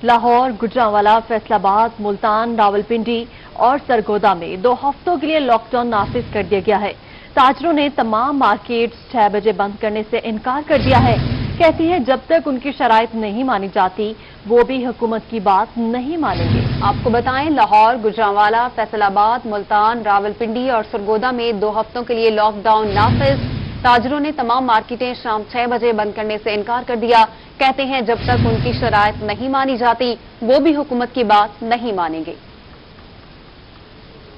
लाहौर, गुजरांवाला, फैसलाबाद, मुल्तान, रावलपिंडी और सरगोदा में 2 हफ्तों के लिए लॉकडाउन नाफिज कर दिया गया है। ताजरों ने तमाम मार्केट्स 6 बजे बंद करने से इनकार कर दिया है। कहती है जब तक उनकी शराइत नहीं मानी जाती वो भी हुकूमत की बात नहीं मानेंगे। आपको बताएं, लाहौर, गुजरांवाला, फैसलाबाद, मुल्तान, रावलपिंडी और सरगोदा में 2 हफ्तों के लिए लॉकडाउन नाफिज। ताजरों ने तमाम मार्केटें शाम 6 बजे बंद करने से इनकार कर दिया। कहते हैं जब तक उनकी शराइत नहीं मानी जाती वो भी हुकूमत की बात नहीं मानेंगे।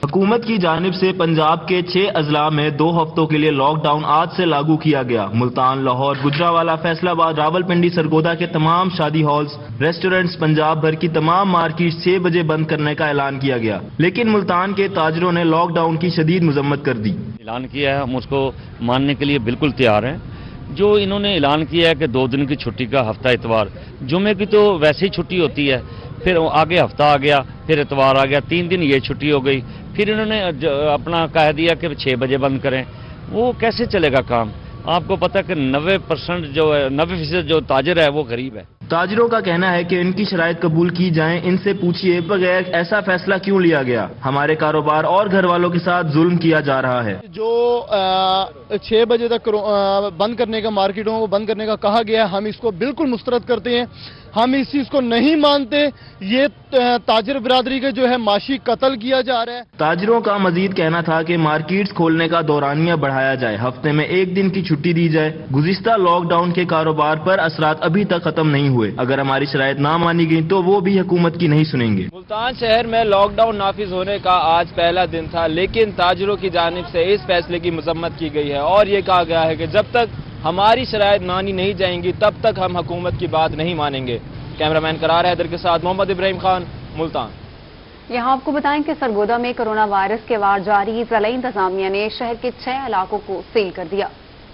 हुकूमत की जानिब से पंजाब के 6 अजला में 2 हफ्तों के लिए लॉकडाउन आज से लागू किया गया। मुल्तान, लाहौर, गुजरांवाला, फैसलाबाद, रावलपिंडी, सरगोदा के तमाम शादी हॉल्स, रेस्टोरेंट्स, पंजाब भर की तमाम मार्केट 6 बजे बंद करने का ऐलान किया गया। लेकिन मुल्तान के ताजरों ने लॉकडाउन की शदीद मजम्मत कर दी। ऐलान किया है, हम उसको मानने के लिए बिल्कुल तैयार हैं। जो इन्होंने ऐलान किया है कि 2 दिन की छुट्टी का, हफ्ता इतवार, जुमे की तो वैसे ही छुट्टी होती है, फिर आगे हफ्ता आ गया, फिर इतवार आ गया, 3 दिन ये छुट्टी हो गई, फिर इन्होंने अपना कह दिया कि 6 बजे बंद करें। वो कैसे चलेगा काम? आपको पता है कि 90% जो है, 90% जो ताजर है वो गरीब है। ताजरों का कहना है कि इनकी शराइत कबूल की जाएं, इनसे पूछिए बगैर ऐसा फैसला क्यों लिया गया। हमारे कारोबार और घर वालों के साथ जुल्म किया जा रहा है। जो 6 बजे तक बंद करने का, मार्केटों को बंद करने का कहा गया है, हम इसको बिल्कुल मुस्तरद करते हैं। हम इस चीज को नहीं मानते। ये ताजर बिरादरी के जो है माशी कत्ल किया जा रहा है। ताजरों का मजीद कहना था कि मार्केट्स खोलने का दौरानिया बढ़ाया जाए, हफ्ते में 1 दिन की छुट्टी दी जाए। गुज़िश्ता लॉकडाउन के कारोबार पर असरात अभी तक खत्म नहीं हुए। अगर हमारी शराइत ना मानी गई तो वो भी हुकूमत की नहीं सुनेंगे। मुल्तान शहर में लॉकडाउन नाफिज होने का आज पहला दिन था, लेकिन ताजरों की जानिब से इस फैसले की मजम्मत की गई है और ये कहा गया है कि जब तक हमारी शराइत मानी नहीं जाएंगी तब तक हम हुकूमत की बात नहीं मानेंगे। कैमरामैन करार हैदर के साथ मोहम्मद इब्राहिम खान, मुल्तान। यहाँ आपको बताएं कि सरगोदा में कोरोना वायरस के वार जारी, जिला इंतजामिया ने शहर के 6 इलाकों को सील कर दिया।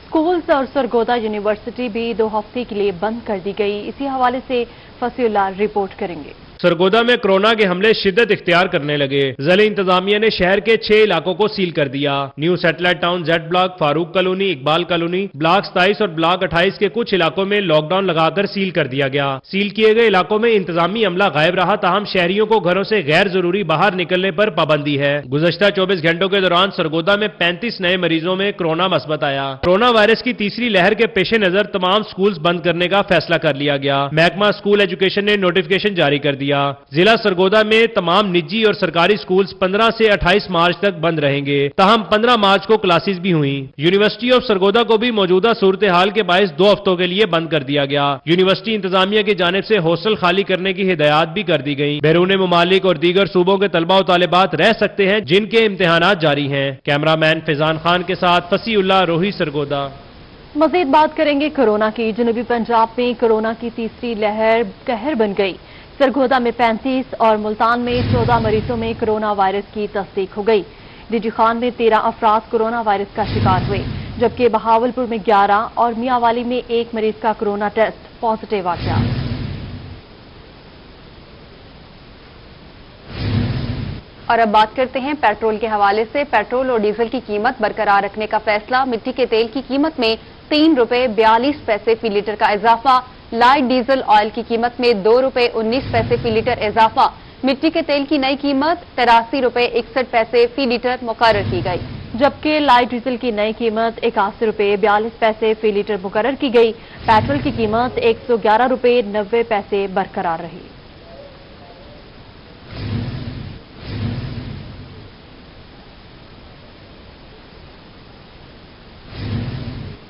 स्कूल्स और सरगोदा यूनिवर्सिटी भी 2 हफ्ते के लिए बंद कर दी गई। इसी हवाले से फसीउल्लाह रिपोर्ट करेंगे। सरगोदा में कोरोना के हमले शिद्दत इख्तियार करने लगे। जिला इंतजामिया ने शहर के 6 इलाकों को सील कर दिया। New satellite town, Z block, Farooq colony, Iqbal colony, block 27 और ब्लॉक 28 के कुछ इलाकों में लॉकडाउन लगाकर सील कर दिया गया। सील किए गए इलाकों में इंतजामी अमला गायब रहा, ताहम शहरियों को घरों से गैर जरूरी बाहर निकलने पर पाबंदी है। गुज़श्ता 24 घंटों के दौरान सरगोदा में 35 नए मरीजों में कोरोना मस्बत आया। कोरोना वायरस की तीसरी लहर के पेश नजर तमाम स्कूल बंद करने का फैसला कर लिया गया। महकमा स्कूल एजुकेशन ने नोटिफिकेशन जारी कर दिया। जिला सरगोदा में तमाम निजी और सरकारी स्कूल्स 15 से 28 मार्च तक बंद रहेंगे, ताहम 15 मार्च को क्लासेस भी हुई। यूनिवर्सिटी ऑफ सरगोदा को भी मौजूदा सूरत हाल के बायस 2 हफ्तों के लिए बंद कर दिया गया। यूनिवर्सिटी इंतजामिया की जानिब से हॉस्टल खाली करने की हिदायत भी कर दी गई। बैरून मुमालिक और दीगर सूबों के तलबा और तालिबात रह सकते हैं जिनके इम्तिहानात जारी हैं। कैमरामैन फैजान खान के साथ फसीउल्लाह रोही, सरगोदा। मजीद बात करेंगे कोरोना की। जनूबी पंजाब में कोरोना की तीसरी लहर कहर बन गई। सरगोदा में 35 और मुल्तान में 14 मरीजों में कोरोना वायरस की तस्दीक हो गई। डीजी खान में 13 अफराद कोरोना वायरस का शिकार हुए, जबकि बहावलपुर में 11 और मियांवाली में 1 मरीज का कोरोना टेस्ट पॉजिटिव आ गया। और अब बात करते हैं पेट्रोल के हवाले से। पेट्रोल और डीजल की कीमत बरकरार रखने का फैसला। मिट्टी के तेल की कीमत में 3 रुपए 42 पैसे फी लीटर का इजाफा। लाइट डीजल ऑयल की कीमत में 2 रुपए 19 पैसे फी लीटर इजाफा। मिट्टी के तेल की नई कीमत 83 रुपए 61 पैसे फी लीटर मुकर्रर की गई, जबकि लाइट डीजल की नई कीमत 81 रुपए 42 पैसे फी लीटर मुकर्रर की गई। पेट्रोल की कीमत 111 रुपए 90 पैसे बरकरार रही।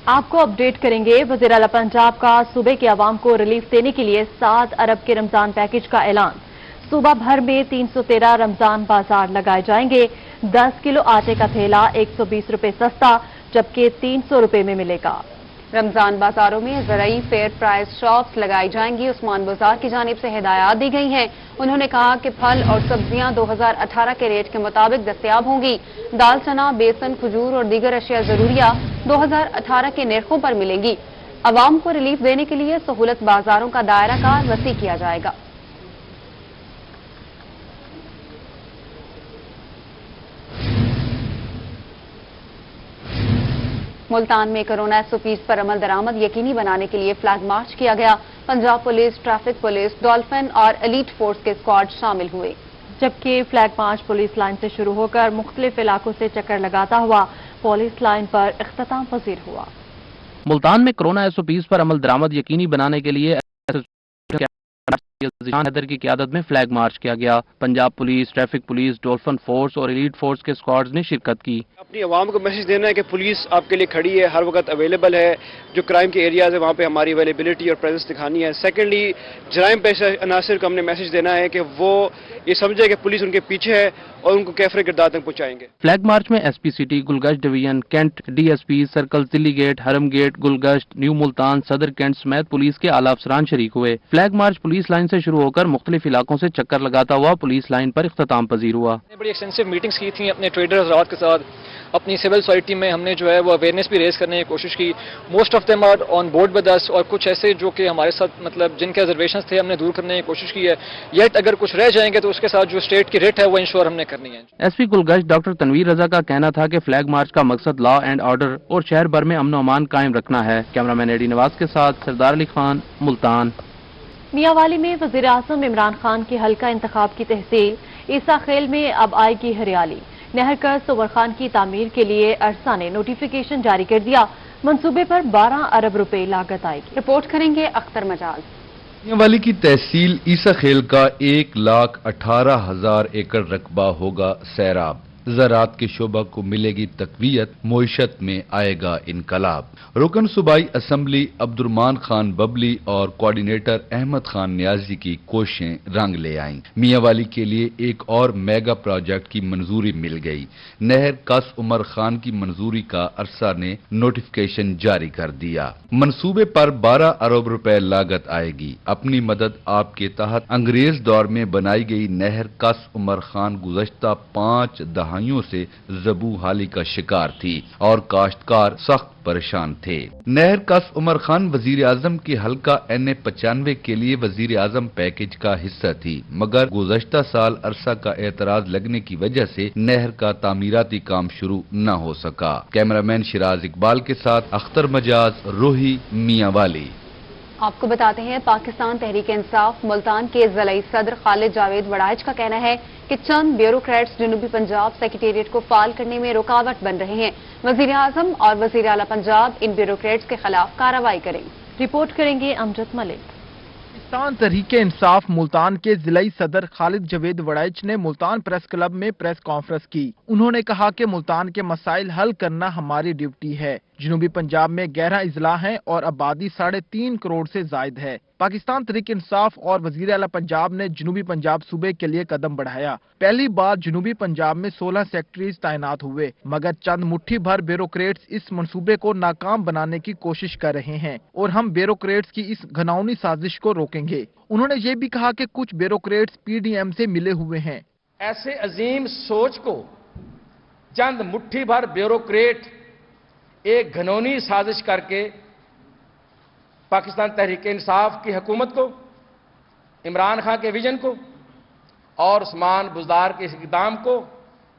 आपको अपडेट करेंगे। वज़ीर आला पंजाब का सूबे के अवाम को रिलीफ देने के लिए 7 अरब के रमजान पैकेज का ऐलान। सूबा भर में 313 रमजान बाजार लगाए जाएंगे। 10 किलो आटे का थैला 120 रुपए सस्ता, जबकि 300 रुपए में मिलेगा। रमजान बाजारों में ज़राई फेयर प्राइस शॉप्स लगाई जाएंगी। उस्मान बाजार की जानिब से हिदायत दी गई हैं। उन्होंने कहा कि फल और सब्जियां 2018 के रेट के मुताबिक दस्तयाब होंगी। दाल, चना, बेसन, खजूर और दीगर अशिया जरूरिया 2018 के निर्खों पर मिलेंगी। अवाम को रिलीफ देने के लिए सहूलत बाजारों का दायरा कार वसी किया जाएगा। मुल्तान में कोरोना SOPs पर अमल दरामद यकीनी बनाने के लिए फ्लैग मार्च किया गया। Punjab police, traffic police, dolphin और एलीट फोर्स के स्क्वाड शामिल हुए। जबकि फ्लैग मार्च पुलिस लाइन से शुरू होकर मुख्तलिफ इलाकों से चक्कर लगाता हुआ पुलिस लाइन पर इख्तिताम पजीर हुआ। मुल्तान में कोरोना SOPs पर अमल दरामद यकीनी बनाने के लिए हैदर की क़यादत में फ्लैग मार्च किया गया। Punjab police, traffic police, dolphin force और एलीट फोर्स के स्क्वाड्स ने शिरकत की। अपनी आवाम को मैसेज देना है कि पुलिस आपके लिए खड़ी है, हर वक्त अवेलेबल है। जो क्राइम के एरियाज है वहाँ पे हमारी अवेलेबिलिटी और प्रेजेंस दिखानी है। सेकेंडली, जराइम पेशा अनासर को हमने मैसेज देना है कि वो ये समझे कि पुलिस उनके पीछे है और उनको कैफरे किरदार तक पहुँचाएंगे। फ्लैग मार्च में SP city, Gulgasht division, cantt DSP, circle, Delhi gate, Haram gate, Gulgasht, New Multan, Sadar cantt समेत पुलिस के आला अफसरान शरीक हुए। फ्लैग मार्च पुलिस लाइन से शुरू होकर मुख्तलिफ इलाकों से चक्कर लगाता हुआ पुलिस लाइन पर इख्तिताम पजीर हुआ। बड़ी एक्सटेंसिव मीटिंग्स की थी अपने ट्रेडर हज़रात के साथ, अपनी सिविल सोसाइटी में हमने जो है वो अवेयरनेस भी रेज करने की कोशिश की। Most of them are on board with us, और कुछ ऐसे जो कि हमारे साथ मतलब जिनके रिजर्वेशंस थे हमने दूर करने की कोशिश की है। येट अगर कुछ रह जाएंगे तो उसके साथ जो स्टेट की रेट है वो इंश्योर हमने करनी है। SP गुलगश्त डॉक्टर तनवीर रजा का कहना था कि फ्लैग मार्च का मकसद लॉ एंड ऑर्डर और शहर भर में अमन और अमान कायम रखना है। कैमरामैन एडी नवाज के साथ सरदार अली खान, मुल्तान। मियांवाली में वजीर आजम इमरान खान के हल्का इंतखाब की तहसील ईसा खेल में अब आएगी हरियाली। नहर कर्ज उमर खान की तामीर के लिए अरसा ने नोटिफिकेशन जारी कर दिया। मंसूबे पर 12 अरब रुपए लागत आएगी। रिपोर्ट करेंगे अख्तर मजाज। मियांवाली की तहसील ईसा खेल का 1,18,000 एकड़ रकबा होगा सैराब। ज़राअत के शोबा को मिलेगी तकवीयत, मईशत में आएगा इनकलाब। रुकन सूबाई असम्बली अब्दुर्रहमान खान बबली और कोऑर्डिनेटर अहमद खान नियाजी की कोशिशें रंग ले आईं। मियांवाली के लिए एक और मेगा प्रोजेक्ट की मंजूरी मिल गई। नहर कस उमर खान की मंजूरी का अरसा ने नोटिफिकेशन जारी कर दिया। मंसूबे पर 12 अरब रुपए लागत आएगी। अपनी मदद आपके तहत अंग्रेज दौर में बनाई गई नहर कस उमर खान गुज़श्ता 5 दहाइयों से जबू हाली का शिकार थी और काश्तकार सख्त परेशान थे। नहर कस उमर खान वजीर आजम के हल्का NA-95 के लिए वजीर आजम पैकेज का हिस्सा थी, मगर गुज़श्ता साल अरसा का एतराज लगने की वजह से नहर का तामीराती काम शुरू न हो सका। कैमरामैन शिराज इकबाल के साथ अख्तर मजाज, रोही, मियांवाली। आपको बताते हैं, पाकिस्तान तहरीक इंसाफ मुल्तान के ज़िलाई सदर खालिद जावेद वड़ाइच का कहना है कि चंद ब्यूरोक्रेट्स जनूबी पंजाब सेक्रेटेरिएट को फाल करने में रुकावट बन रहे हैं। वजीर आजम और वजीर आला पंजाब इन ब्यूरोक्रेट्स के खिलाफ कार्रवाई करें। रिपोर्ट करेंगे अमजद मलिक। पाकिस्तान तहरीक इंसाफ मुल्तान के जिलाई सदर खालिद जावेद वड़ाइच ने मुल्तान प्रेस क्लब में प्रेस कॉन्फ्रेंस की। उन्होंने कहा कि मुल्तान के मसाइल हल करना हमारी ड्यूटी है। जनूबी पंजाब में 11 अजला हैं और आबादी 3.5 करोड़ से जायद है। पाकिस्तान तहरीक इंसाफ और वजीर आला पंजाब ने जनूबी पंजाब सूबे के लिए कदम बढ़ाया। पहली बार जनूबी पंजाब में 16 सेक्रेटरीज तैनात हुए, मगर चंद मुट्ठी भर ब्यूरोक्रेट्स इस मंसूबे को नाकाम बनाने की कोशिश कर रहे हैं और हम ब्यूरोक्रेट्स की इस घिनौनी साजिश को रोकेंगे। उन्होंने ये भी कहा कि कुछ ब्यूरोक्रेट्स PDM से मिले हुए हैं। ऐसे अजीम सोच को चंद मुट्ठी भर ब्यूरोक्रेट एक घिनौनी साजिश करके पाकिस्तान तहरीक इंसाफ की हुकूमत को, इमरान खान के विजन को और उस्मान बुज़दार के इक़दाम को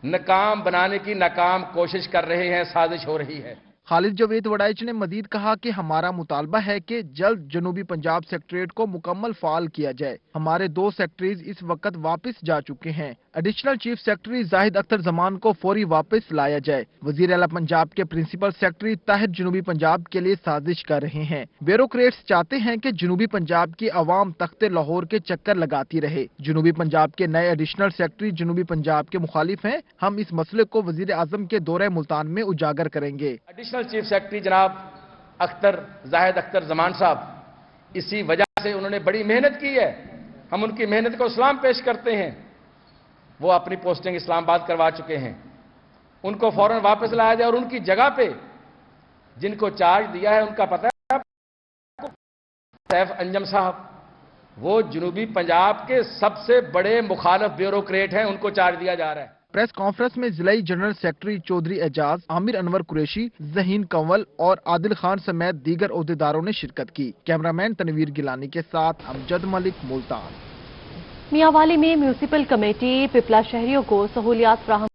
नाकाम बनाने की नाकाम कोशिश कर रहे हैं, साजिश हो रही है। खालिद जावेद वड़ाइच ने मजीद कहा कि हमारा मुतालबा है कि जल्द जनूबी पंजाब सेक्रेटेरिएट को मुकम्मल फाल किया जाए। हमारे 2 सेक्रेटरीज इस वक्त वापस जा चुके हैं। Additional chief secretary Zahid Akhtar Zaman को फौरी वापस लाया जाए। वजीर आला पंजाब के प्रिंसिपल सेक्रेटरी ताहिर जनूबी पंजाब के लिए साजिश कर रहे हैं। ब्यूरोक्रेट्स चाहते हैं कि जनूबी पंजाब की अवाम तख्ते लाहौर के चक्कर लगाती रहे। जनूबी पंजाब के नए एडिशनल सेक्रेटरी जनूबी पंजाब के मुखालिफ हैं। हम इस मसले को वजीर आजम के दौरे मुल्तान में उजागर करेंगे। एडिशनल चीफ सेक्रेटरी जनाब अख्तर जाहिद अख्तर जमान साहब, इसी वजह से उन्होंने बड़ी मेहनत की है। हम उनकी मेहनत को सलाम पेश करते हैं। वो अपनी पोस्टिंग इस्लामाबाद करवा चुके हैं। उनको फौरन वापस लाया जाए और उनकी जगह पे जिनको चार्ज दिया है उनका पता है, सैफ अंजम साहब, वो जनूबी पंजाब के सबसे बड़े मुखालिफ ब्यूरोक्रेट हैं, उनको चार्ज दिया जा रहा है। प्रेस कॉन्फ्रेंस में जिलाई जनरल सेक्रेटरी चौधरी एजाज, आमिर अनवर कुरैशी, जहीन कंवल और आदिल खान समेत दीगर ओहदेदारों ने शिरकत की। कैमरामैन तनवीर गिलानी के साथ अमजद मलिक, मुल्तान। मियांवाली में म्यूनिसिपल कमेटी पिपला शहरियों को सहूलियात फराहम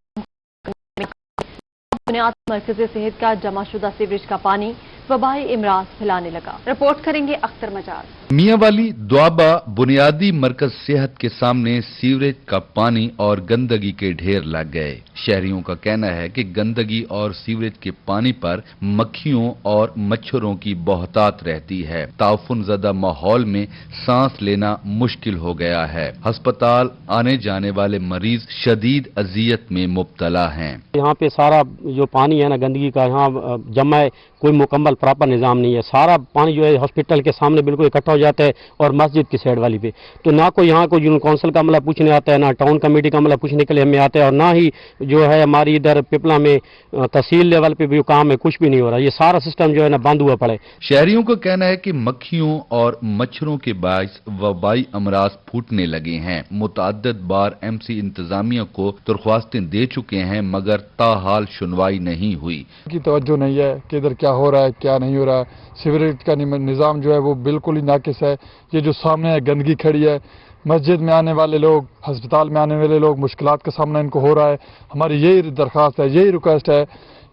बुनियाद मरकज़ी सेहत का जमाशुदा सीवरेज का पानी वबाई इमराज फैलाने लगा। रिपोर्ट करेंगे अख्तर मजाज। मियांवाली द्वाबा बुनियादी मरकज सेहत के सामने सीवरेज का पानी और गंदगी के ढेर लग गए। शहरियों का कहना है कि गंदगी और सीवरेज के पानी पर मक्खियों और मच्छरों की बहुतायत रहती है। ताउफुन ज़दा माहौल में सांस लेना मुश्किल हो गया है। अस्पताल आने जाने वाले मरीज शदीद अजियत में मुब्तला हैं। यहाँ पे सारा जो पानी है ना गंदगी का यहाँ जमा है, कोई मुकम्मल प्रॉपर निज़ाम नहीं है। सारा पानी जो है हॉस्पिटल के सामने बिल्कुल इकट्ठा हो जाता है और मस्जिद की साइड वाली पे, तो ना कोई यहाँ को यूनियन काउंसिल का अमला पूछने आता है, ना टाउन कमेटी का अमला पूछने के लिए हमें आता है, और ना ही जो है हमारी इधर पिपला में तहसील लेवल पे भी जो काम है कुछ भी नहीं हो रहा। ये सारा सिस्टम जो है ना बंद हुआ पड़ा है। शहरियों का कहना है कि मक्खियों और मच्छरों के बायस वबाई अमराज फूटने लगे हैं। मुतअद्दिद बार MC इंतजामिया को दरख्वास्तें दे चुके हैं मगर ताहाल सुनवाई नहीं हुई। की तवज्जो नहीं है कि इधर क्या हो रहा है क्या नहीं हो रहा है। सीवरेज का निज़ाम जो है वो बिल्कुल ही नाकिस है। ये जो सामने है गंदगी खड़ी है, मस्जिद में आने वाले लोग, अस्पताल में आने वाले लोग मुश्किलात का सामना इनको हो रहा है। हमारी यही दरख्वास्त है, यही रिक्वेस्ट है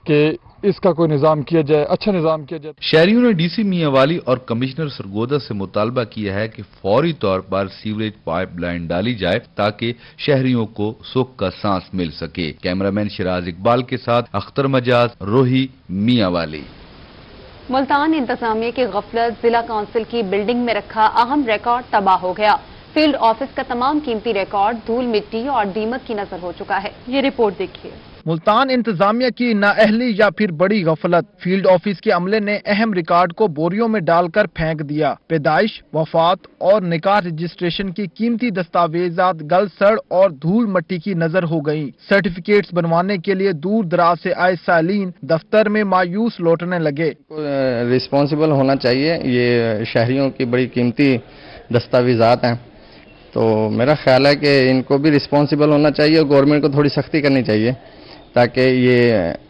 कि इसका कोई निज़ाम किया जाए, अच्छा निज़ाम किया जाए। शहरियों ने DC मियांवाली और कमिश्नर सरगोदा से मुतालबा किया है कि फौरी तौर पर सीवरेज पाइपलाइन डाली जाए ताकि शहरियों को सुख का सांस मिल सके। कैमरामैन शिराज इकबाल के साथ अख्तर मजाज, रोही, मियांवाली। मुल्तान इंतजामिया की गफलत, जिला काउंसिल की बिल्डिंग में रखा अहम रिकॉर्ड तबाह हो गया। फील्ड ऑफिस का तमाम कीमती रिकॉर्ड धूल मिट्टी और दीमक की नजर हो चुका है। ये रिपोर्ट देखिए। मुल्तान इंतजामिया की नाअहली या फिर बड़ी गफलत, फील्ड ऑफिस के अमले ने अहम रिकॉर्ड को बोरियों में डालकर फेंक दिया। पैदाइश, वफात और निकाह रजिस्ट्रेशन की कीमती दस्तावेजात गल सड़ और धूल मट्टी की नजर हो गयी। सर्टिफिकेट्स बनवाने के लिए दूर दराज से आए सालीन दफ्तर में मायूस लौटने लगे। रिस्पॉन्सिबल होना चाहिए, ये शहरियों की बड़ी कीमती दस्तावेजात हैं, तो मेरा ख्याल है कि इनको भी रिस्पॉन्सिबल होना चाहिए और गवर्नमेंट को थोड़ी सख्ती करनी चाहिए ताकि ये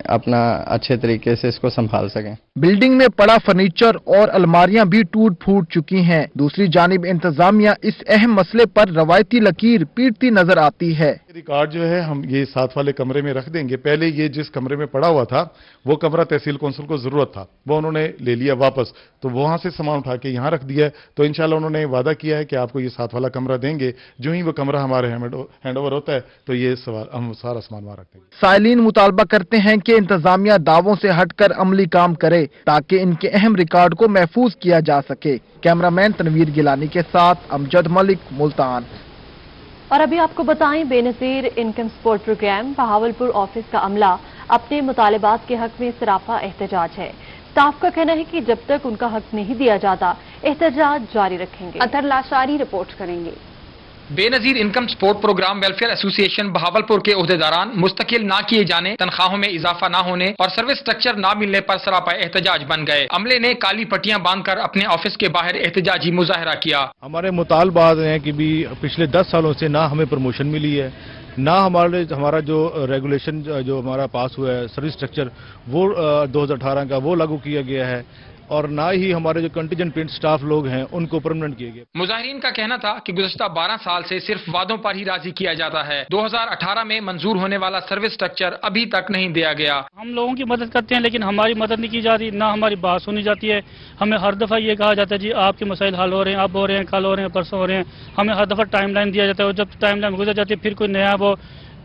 अपना अच्छे तरीके से इसको संभाल सकें। बिल्डिंग में पड़ा फर्नीचर और अलमारियां भी टूट फूट चुकी हैं। दूसरी जानिब इंतजामिया इस अहम मसले पर रवायती लकीर पीटती नजर आती है। रिकॉर्ड जो है हम ये साथ वाले कमरे में रख देंगे। पहले ये जिस कमरे में पड़ा हुआ था वो कमरा तहसील कौंसिल को जरूरत था, वो उन्होंने ले लिया वापस, तो वहां से सामान उठा के यहाँ रख दिया। तो इंशाल्लाह उन्होंने वादा किया है कि आपको ये साथ वाला कमरा देंगे। जो ही वो कमरा हमारे हैंड ओवर होता है तो ये हम सारा सामान वहां रख देंगे। साइलिन मुतालबा करते हैं कि इंतजामिया दावों से हटकर अमली काम करे ताकि इनके अहम रिकॉर्ड को महफूज किया जा सके। कैमरामैन तनवीर गिलानी के साथ अमजद मलिक, मुल्तान। और अभी आपको बताएं, Benazir income support programme Bahawalpur office का अमला अपने मुतालबात के हक में सराफा एहतजाज है। स्टाफ का कहना है कि जब तक उनका हक नहीं दिया जाता एहतजाज जारी रखेंगे। अतर लाशारी रिपोर्ट करेंगे। Benazir income support programme welfare association Bahawalpur के ओहदेदारान मुस्तकिल ना किए जाने, तनख्वाहों में इजाफा ना होने और सर्विस स्ट्रक्चर ना मिलने पर सरापा एहतजाज बन गए। अमले ने काली पट्टियां बांधकर अपने ऑफिस के बाहर एहतजाजी मुजाहरा किया। हमारे मुतालबात हैं कि भी पिछले 10 सालों से ना हमें प्रमोशन मिली है, ना हमारा जो रेगुलेशन जो हमारा पास हुआ है सर्विस स्ट्रक्चर वो 2018 का वो लागू किया गया है, और ना ही हमारे जो कंटीजेंट पेंट स्टाफ लोग हैं उनको परमानेंट किए गए। मुजाहिरीन का कहना था कि गुज़श्ता 12 साल से सिर्फ वादों पर ही राजी किया जाता है। 2018 में मंजूर होने वाला सर्विस स्ट्रक्चर अभी तक नहीं दिया गया। हम लोगों की मदद करते हैं लेकिन हमारी मदद नहीं की जाती, ना हमारी बात सुनी जाती है। हमें हर दफा ये कहा जाता है जी आपके मसाइल हल हो रहे हैं, अब हो रहे हैं, कल हो रहे हैं, परसों हो रहे हैं। हमें हर दफा टाइम लाइन दिया जाता है और जब टाइम लाइन गुजर जाती है फिर कोई नया वो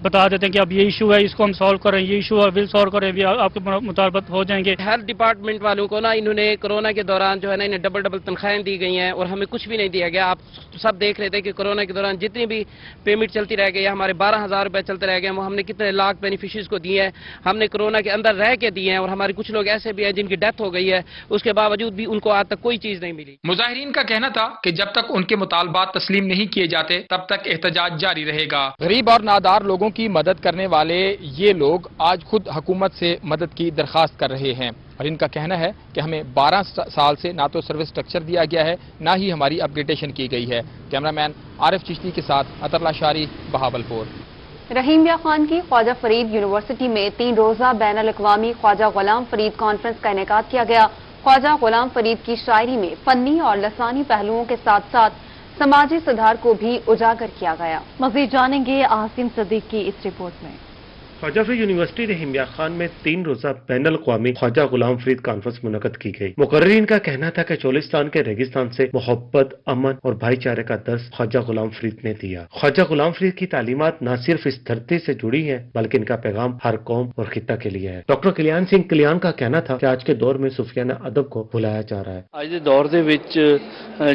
बता देते हैं कि अब ये इशू है, इसको हम सॉल्व करें, ये इशू है विल सॉल्व करें, आपके मुताबिक हो जाएंगे। हर डिपार्टमेंट वालों को ना इन्होंने कोरोना के दौरान जो है ना इन्हें डबल तनख्वाहें दी गई हैं और हमें कुछ भी नहीं दिया गया। आप सब देख रहे थे कि कोरोना के दौरान जितनी भी पेमेंट चलती रह गई, हमारे 12,000 रुपए चलते रह गए, वो हमने कितने लाख बेनिफिशरीज को दिए हैं, हमने कोरोना के अंदर रह के दिए हैं। और हमारे कुछ लोग ऐसे भी हैं जिनकी डेथ हो गई है, उसके बावजूद भी उनको आज तक कोई चीज नहीं मिली। मुजाहिरीन का कहना था कि जब तक उनके मुतालबात तस्लीम नहीं किए जाते तब तक एहतजाज जारी रहेगा। गरीब और नादार लोगों की मदद करने वाले ये लोग आज खुद हुकूमत से मदद की दरखास्त कर रहे हैं और इनका कहना है कि हमें 12 साल से ना तो सर्विस स्ट्रक्चर दिया गया है, ना ही हमारी अपग्रेडेशन की गई है। कैमरामैन आरिफ चिश्ती के साथ अतरला शारी, बहावलपुर। रहीमिया खान की ख्वाजा फरीद यूनिवर्सिटी में 3 रोजा बैन अल-अक़वामी ख्वाजा गुलाम फरीद कॉन्फ्रेंस का इनेकाद किया गया। ख्वाजा गुलाम फरीद की शायरी में फन्नी और लसानी पहलुओं के साथ साथ समाजी सुधार को भी उजागर किया गया। मजीद जानेंगे आसिम सदीक की इस रिपोर्ट में। ख्वाजा फरीद यूनिवर्सिटी रहीमिया खान में 3 रोजा बैनुल अक़वामी ख्वाजा गुलाम फरीद कॉन्फ्रेंस मुनक़द की गई। मुकर्रिरीन का कहना था कि चोलिस्तान के रेगिस्तान से मोहब्बत, अमन और भाईचारे का दर्स ख्वाजा गुलाम फरीद ने दिया। ख्वाजा गुलाम फरीद की तालीमात न सिर्फ इस धरती से जुड़ी है बल्कि इनका पैगाम हर कौम और खित्ता के लिए है। डॉक्टर कल्याण सिंह कल्याण का कहना था कि आज के दौर में सूफियाना अदब को भुलाया जा रहा है। आज के दौर ਦੇ ਵਿੱਚ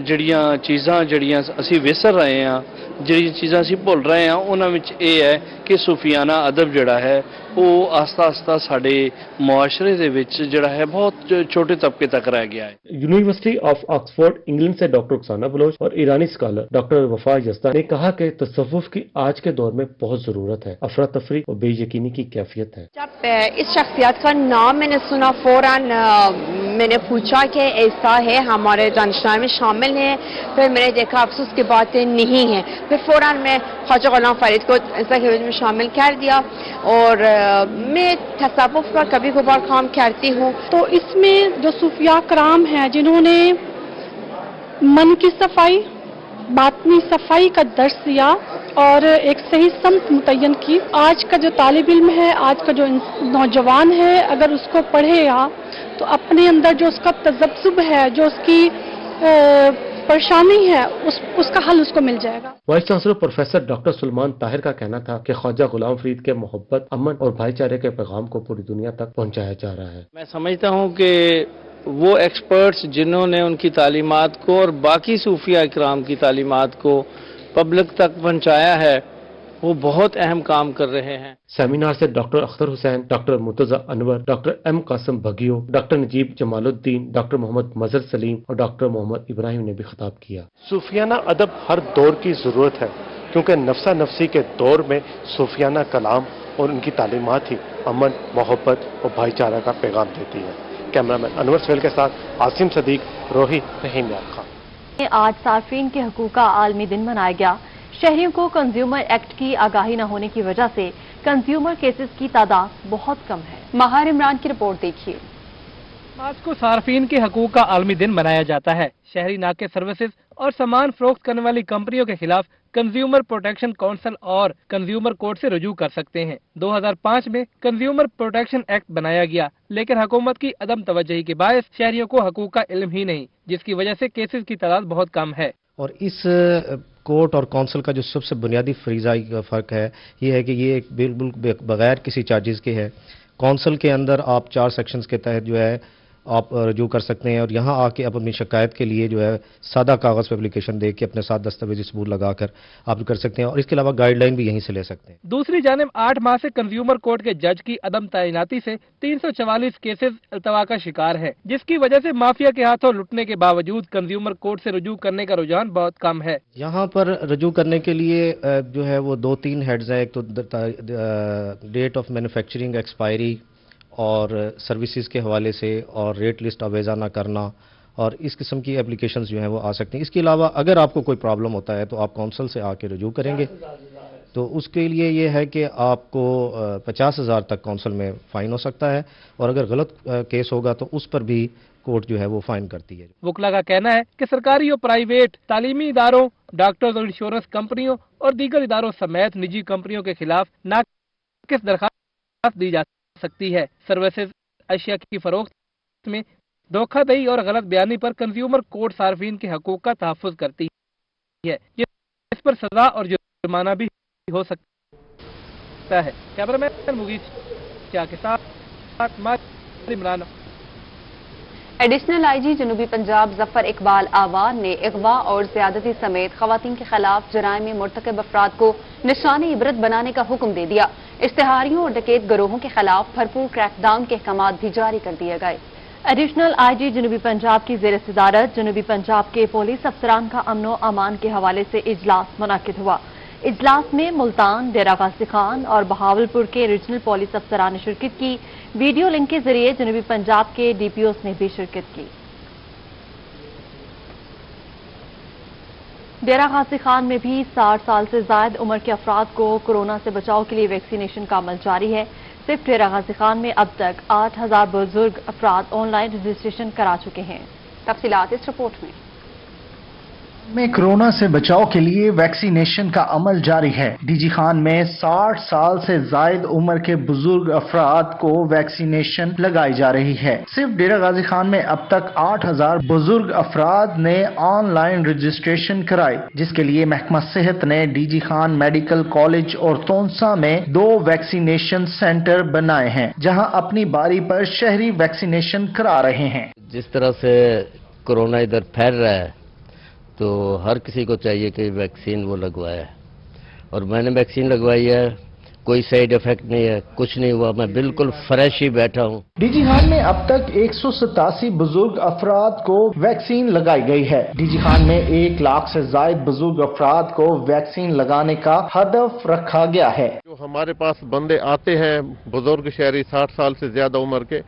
ਜਿਹੜੀਆਂ ਚੀਜ਼ਾਂ ਜਿਹੜੀਆਂ ਅਸੀਂ ਵਿਸਰ ਰਹੇ ਹਾਂ, ਜਿਹੜੀਆਂ ਚੀਜ਼ਾਂ ਅਸੀਂ ਭੁੱਲ ਰਹੇ ਹਾਂ, ਉਹਨਾਂ ਵਿੱਚ ਇਹ ਹੈ ਕਿ ਸੂਫੀਆਨਾ ਅਦਬ ਜਿਹੜਾ ਹੈ ਉਹ ਆਸਤਾ ਸਾਡੇ ਮੁਆਸ਼ਰੇ ਦੇ ਵਿੱਚ ਜਿਹੜਾ ਹੈ ਬਹੁਤ ਛੋਟੇ तबके तक रह गया है। यूनिवर्सिटी ऑफ ऑक्सफोर्ड इंग्लैंड से डॉक्टर रुखसाना बलोच और ईरानी स्कॉलर डॉक्टर वफा यज़दा ने कहा कि तसव्वुफ की आज के दौर में बहुत जरूरत है। अफरा तफरी और बेयकीनी की कैफियत है। जब इस शख्सियत का नाम मैंने सुना फौरन मैंने पूछा कि ऐसा है, हमारे जानशनामे में शामिल है। फिर मैंने देखा अफसोस की बातें नहीं है। फिर फौरन मैं ख्वाजा गुलाम फरीद को में शामिल कर दिया और मैं तसव्वुफ पर कभी कभार काम करती हूँ। तो इसमें जो सूफिया कराम हैं जिन्होंने मन की सफाई, बातनी सफाई का दर्स दिया और एक सही समत मुतय्यन की, आज का जो तालिब इल्म है, आज का जो नौजवान है, अगर उसको पढ़ेगा तो अपने अंदर जो उसका तजब्जुब है, जो उसकी परेशानी है, उसका हल उसको मिल जाएगा। Vice chancellor professor doctor Sulaiman Tahir का कहना था कि ख्वाजा गुलाम फरीद के मोहब्बत, अमन और भाईचारे के पैगाम को पूरी दुनिया तक पहुंचाया जा रहा है। मैं समझता हूँ कि वो एक्सपर्ट्स जिन्होंने उनकी तालीमात को और बाकी सूफिया इकराम की तालीमात को पब्लिक तक पहुंचाया है, वो बहुत अहम काम कर रहे हैं। सेमिनार से doctor Akhtar Hussain, doctor Murtaza Anwar, doctor M Qasim Bhagio, doctor Najeeb Jamaluddin, doctor Mohammad Mazhar Saleem और डॉक्टर मोहम्मद इब्राहिम ने भी खिताब किया। सूफियाना अदब हर दौर की ज़रूरत है, क्योंकि नफ्सा नफसी के दौर में सूफियाना कलाम और उनकी तालीमात ही अमन, मोहब्बत और भाईचारा का पैगाम देती है। कैमरामैन अनवर सवेल के साथ आसिम सदीक, रोही, रहीमिया खान। आज सार्फिन के हकूक़ का आलमी दिन मनाया गया। शहरियों को कंज्यूमर एक्ट की आगाही न होने की वजह से कंज्यूमर केसेस की तादाद बहुत कम है। महार इमरान की रिपोर्ट देखिए। आज को सार्फिन के हकूक़ का आलमी दिन मनाया जाता है। शहरी नाके सर्विसेज और सामान फरोख्त करने वाली कंपनियों के खिलाफ कंज्यूमर प्रोटेक्शन काउंसिल और कंज्यूमर कोर्ट से रुजू कर सकते हैं। 2005 में कंज्यूमर प्रोटेक्शन एक्ट बनाया गया, लेकिन हुकूमत की अदम तवज्जुही के बायस शहरियों को हकूक़ का इल्म ही नहीं, जिसकी वजह से केसेस की तादाद बहुत कम है। और इस कोर्ट और काउंसिल का जो सबसे बुनियादी फरीज़ाई का फ़र्क है ये है कि ये बिल्कुल बगैर किसी चार्जेस के है। काउंसिल के अंदर आप 4 सेक्शंस के तहत जो है आप रजू कर सकते हैं और यहाँ आके आप अपनी शिकायत के लिए जो है सादा कागज़ पर एप्लीकेशन दे के अपने साथ दस्तावेजी सबूत लगाकर आप कर सकते हैं और इसके अलावा गाइडलाइन भी यहीं से ले सकते हैं। दूसरी जानिब 8 माह से कंज्यूमर कोर्ट के जज की अदम तैनाती से 344 केसेस अल्तवा का शिकार है, जिसकी वजह से माफिया के हाथों लुटने के बावजूद कंज्यूमर कोर्ट से रजू करने का रुझान बहुत कम है। यहाँ पर रजू करने के लिए जो है वो 2-3 हेड्स हैं। एक तो डेट ऑफ मैन्युफैक्चरिंग एक्सपायरी और सर्विसेज के हवाले से और रेट लिस्ट अवेजा ना करना और इस किस्म की एप्लीकेशंस जो हैं वो आ सकती हैं। इसके अलावा अगर आपको कोई प्रॉब्लम होता है तो आप काउंसिल से आके रजू करेंगे तो उसके लिए ये है कि आपको 50,000 तक काउंसिल में फ़ाइन हो सकता है और अगर गलत केस होगा तो उस पर भी कोर्ट जो है वो फाइन करती है। वकला का कहना है कि सरकारी और प्राइवेट तालीमी इदारों, डॉक्टर्स और इंश्योरेंस कंपनियों और दीगर इदारों समेत निजी कंपनियों के खिलाफ नाक़िस दरखास्त दी जा सकती है। सर्विसेज अशिया की फरोख्त में धोखाधड़ी और गलत बयानी पर कंज्यूमर कोर्ट सार्फिन के हकूक़ का तहफ़्फ़ुज़ करती है। इस पर सजा और जुर्माना भी हो सकता है। कैमरामैन मुगीज के साथ इमरान। एडिशनल आईजी जनूबी पंजाब जफर इकबाल आवार ने अगवा और ज्यादती समेत खवातीन के खिलाफ जराइम में मुर्तकब अफराद को निशाने इबरत बनाने का हुक्म दे दिया। इश्तिहारियों और डकैत गिरोहों के खिलाफ भरपूर क्रैकडाउन के अहकाम भी जारी कर दिए गए। एडिशनल आईजी जनूबी पंजाब की ज़ेर सदारत जनूबी पंजाब के पुलिस अफसरान का अमनो अमान के हवाले से इजलास मुनक्किद हुआ। इजलास में मुल्तान, डेरा गाजी खान और बहावलपुर के रीजनल पुलिस अफसरान ने शिरकत की। वीडियो लिंक के जरिए जनूबी पंजाब के डीपीओस ने भी शिरकत की। डेरा गाजी खान में भी 60 साल से ज्यादा उम्र के अफराद को कोरोना से बचाव के लिए वैक्सीनेशन का अमल जारी है। सिर्फ डेरा गाजी खान में अब तक 8,000 बुजुर्ग अफराद ऑनलाइन रजिस्ट्रेशन करा चुके हैं। तफसीलात इस रिपोर्ट में। में कोरोना से बचाव के लिए वैक्सीनेशन का अमल जारी है। डीजी खान में 60 साल से जायद उम्र के बुजुर्ग अफराद को वैक्सीनेशन लगाई जा रही है। सिर्फ डेरा गाजी खान में अब तक 8000 बुजुर्ग अफराद ने ऑनलाइन रजिस्ट्रेशन कराई, जिसके लिए महकमा सेहत ने डीजी खान मेडिकल कॉलेज और तोनसा में 2 वैक्सीनेशन सेंटर बनाए हैं, जहां अपनी बारी पर शहरी वैक्सीनेशन करा रहे हैं। जिस तरह से कोरोना इधर फैल रहा है तो हर किसी को चाहिए कि वैक्सीन वो लगवाए, और मैंने वैक्सीन लगवाई है, कोई साइड इफेक्ट नहीं है, कुछ नहीं हुआ, मैं बिल्कुल फ्रेश ही बैठा हूँ। डीजी खान में अब तक 187 बुजुर्ग अफराद को वैक्सीन लगाई गई है। डीजी खान में 1 लाख से जायद बुजुर्ग अफराद को वैक्सीन लगाने का हदफ रखा गया है। जो हमारे पास बंदे आते हैं बुजुर्ग शहरी 60 साल से ज्यादा उम्र के,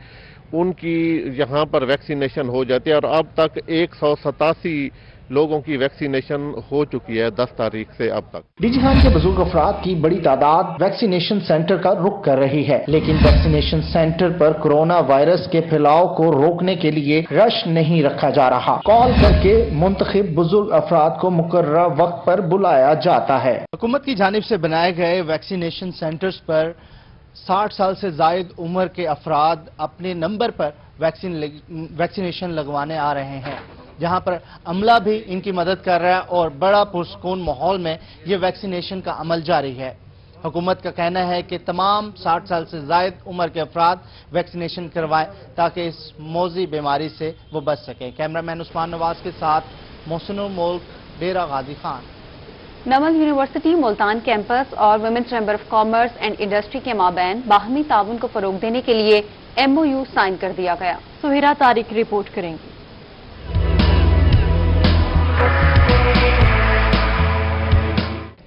उनकी यहाँ पर वैक्सीनेशन हो जाती है और अब तक 187 लोगों की वैक्सीनेशन हो चुकी है 10 तारीख से अब तक। डीजी खान के बुजुर्ग अफराद की बड़ी तादाद वैक्सीनेशन सेंटर का रुख कर रही है, लेकिन वैक्सीनेशन सेंटर पर कोरोना वायरस के फैलाव को रोकने के लिए रश नहीं रखा जा रहा। कॉल करके मुंतखब बुजुर्ग अफराद को मुकर्रर वक्त पर बुलाया जाता है। हुकूमत की जानिब से बनाए गए वैक्सीनेशन सेंटर्स पर 60 साल से जायद उम्र के अफराद अपने नंबर पर वैक्सीनेशन लगवाने आ रहे हैं, जहां पर अमला भी इनकी मदद कर रहा है और बड़ा पुरसकून माहौल में ये वैक्सीनेशन का अमल जारी है। हुकूमत का कहना है कि तमाम 60 साल से जायद उम्र के अफराद वैक्सीनेशन करवाएं ताकि इस मौजी बीमारी से वो बच सकें। कैमरामैन उस्मान नवाज के साथ मोहसिनुर मुल्क, डेरा गाजी खान। नमल यूनिवर्सिटी मुल्तान कैंपस और women chamber of commerce and industry के माबैन बाहमी ताउन को फरोग देने के लिए MOU साइन कर दिया गया। सुहिरा तारिक रिपोर्ट करेंगी।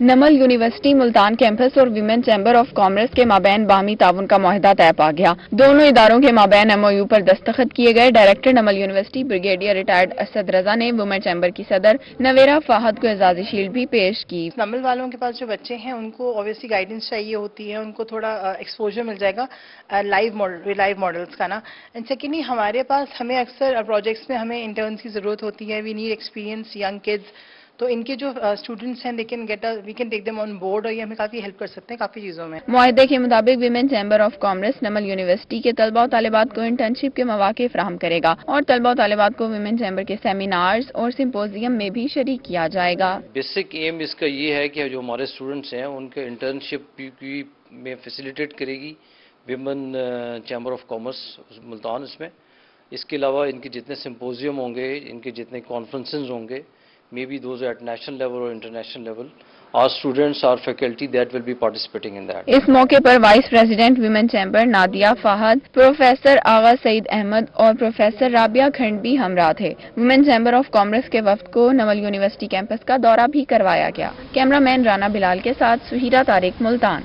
नमल यूनिवर्सिटी मुल्तान कैंपस और विमेन चैम्बर ऑफ कॉमर्स के माबैन बाहमी ताउन का मुआहदा तय पा गया। दोनों इदारों के माबैन MOU पर दस्तखत किए गए। Director Namal university brigadier retired Asad Raza ने वुमेन चैम्बर की सदर नवेरा फाहद को एजाजी शील्ड भी पेश की। नमल वालों के पास जो बच्चे हैं उनको ऑब्वियसली गाइडेंस चाहिए होती है, उनको थोड़ा एक्सपोजर मिल जाएगा लाइव मॉडल्स का ना। एंड सेकेंडली हमें अक्सर प्रोजेक्ट्स में हमें इंटर्न्स की जरूरत होती है। We need experience young kids, तो इनके जो स्टूडेंट्स हैं we can take them on board और ये हमें काफी हेल्प कर सकते हैं काफी चीजों में। मुआहदे के मुताबिक women chamber of commerce Namal university के तलबा और तालिबात को इंटर्नशिप के मौके फराहम करेगा और तलबा और तालिबात को विमेन चैम्बर के सेमिनार्स और सिम्पोजियम में भी शरीक किया जाएगा। बेसिक एम इसका ये है कि जो हमारे स्टूडेंट्स हैं उनके इंटर्नशिप में फैसिलिटेट करेगी women chamber of commerce Multan. इसके अलावा इनके जितने सिम्पोजियम होंगे, इनके जितने कॉन्फ्रेंसेस होंगे, maybe those at national level or international level, our students, our faculty that will be participating in that. इस मौके पर vice president women chamber Nadia Fahad, professor Agha Saeed Ahmad और प्रोफेसर राबिया खंड भी हमरा थे। विमेन चैम्बर ऑफ कॉमर्स के वफ्द को नवल यूनिवर्सिटी कैंपस का दौरा भी करवाया गया। कैमरामैन राना बिलाल के साथ सुहिरा तारिक, मुल्तान।